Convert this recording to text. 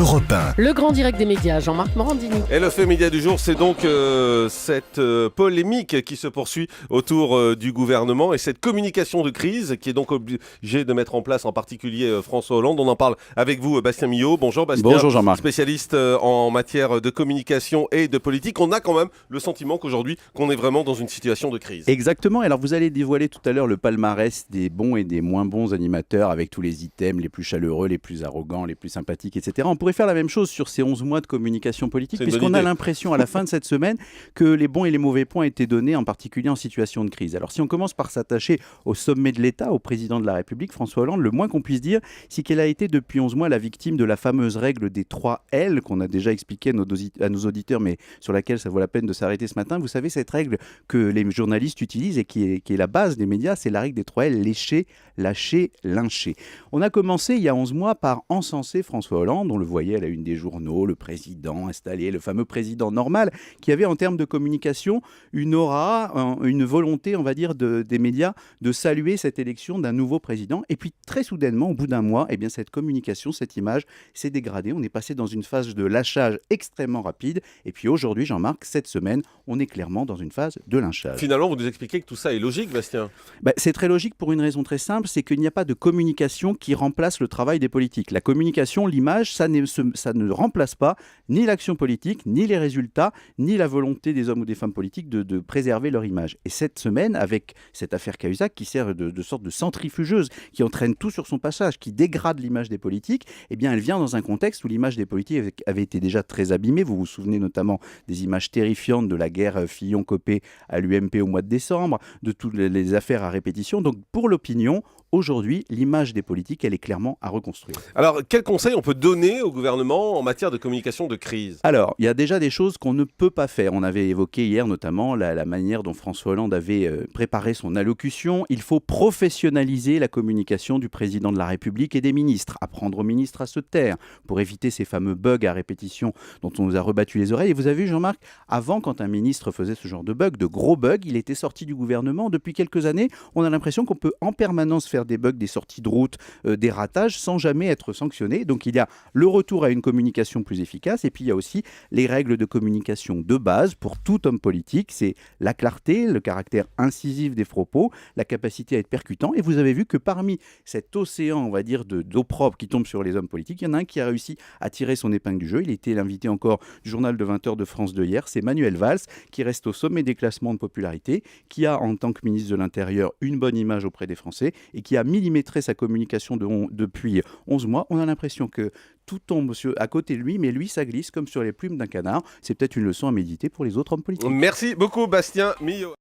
Europe 1. Le grand direct des médias, Jean-Marc Morandini. Et le fait média du jour, c'est donc cette polémique qui se poursuit autour du gouvernement et cette communication de crise qui est donc obligée de mettre en place en particulier François Hollande. On en parle avec vous, Bastien Millot. Bonjour Bastien. Bonjour Jean-Marc. Spécialiste en matière de communication et de politique. On a quand même le sentiment qu'aujourd'hui, qu'on est vraiment dans une situation de crise. Exactement. Alors vous allez dévoiler tout à l'heure le palmarès des bons et des moins bons animateurs avec tous les items les plus chaleureux, les plus arrogants, les plus sympathiques, etc. On pourrait faire la même chose sur ces 11 mois de communication politique, puisqu'on a l'impression à la fin de cette semaine que les bons et les mauvais points étaient donnés, en particulier en situation de crise. Alors si on commence par s'attacher au sommet de l'État, au président de la République, François Hollande, le moins qu'on puisse dire, c'est qu'elle a été depuis 11 mois la victime de la fameuse règle des 3 L qu'on a déjà expliqué à nos auditeurs, mais sur laquelle ça vaut la peine de s'arrêter ce matin. Vous savez, cette règle que les journalistes utilisent et qui est la base des médias, c'est la règle des 3 L, lécher, lâcher, lyncher. On a commencé il y a 11 mois par encenser François Hollande, on le voyait à la une des journaux, le président installé, le fameux président normal, qui avait en termes de communication une aura, une volonté, on va dire, des médias de saluer cette élection d'un nouveau président. Et puis très soudainement, au bout d'un mois, eh bien, cette communication, cette image s'est dégradée. On est passé dans une phase de lâchage extrêmement rapide. Et puis aujourd'hui, Jean-Marc, cette semaine, on est clairement dans une phase de lynchage. Finalement, vous nous expliquez que tout ça est logique, Bastien. C'est très logique pour une raison très simple, c'est qu'il n'y a pas de communication qui remplace le travail des politiques. La communication, l'image, ça ne remplace pas ni l'action politique, ni les résultats, ni la volonté des hommes ou des femmes politiques de préserver leur image. Et cette semaine, avec cette affaire Cahuzac qui sert de sorte de centrifugeuse, qui entraîne tout sur son passage, qui dégrade l'image des politiques, eh bien elle vient dans un contexte où l'image des politiques avait été déjà très abîmée. Vous vous souvenez notamment des images terrifiantes de la guerre Fillon-Copé à l'UMP au mois de décembre, de toutes les affaires à répétition. Donc pour l'opinion, aujourd'hui, l'image des politiques, elle est clairement à reconstruire. Alors, quels conseils on peut donner au gouvernement en matière de communication de crise ? Alors, il y a déjà des choses qu'on ne peut pas faire. On avait évoqué hier notamment la manière dont François Hollande avait préparé son allocution. Il faut professionnaliser la communication du président de la République et des ministres, apprendre aux ministres à se taire pour éviter ces fameux bugs à répétition dont on nous a rebattu les oreilles. Et vous avez vu, Jean-Marc, avant, quand un ministre faisait ce genre de bugs, de gros bugs, il était sorti du gouvernement. Depuis quelques années, on a l'impression qu'on peut en permanence faire des bugs, des sorties de route, des ratages sans jamais être sanctionné. Donc il y a le retour à une communication plus efficace et puis il y a aussi les règles de communication de base pour tout homme politique. C'est la clarté, le caractère incisif des propos, la capacité à être percutant. Et vous avez vu que parmi cet océan, on va dire, d'eau propre qui tombe sur les hommes politiques, il y en a un qui a réussi à tirer son épingle du jeu. Il était l'invité encore du journal de 20h de France de hier. C'est Manuel Valls qui reste au sommet des classements de popularité, qui a en tant que ministre de l'Intérieur une bonne image auprès des Français et qui a millimétré sa communication depuis 11 mois. On a l'impression que tout tombe à côté de lui, mais lui, ça glisse comme sur les plumes d'un canard. C'est peut-être une leçon à méditer pour les autres hommes politiques. Merci beaucoup, Bastien Millot.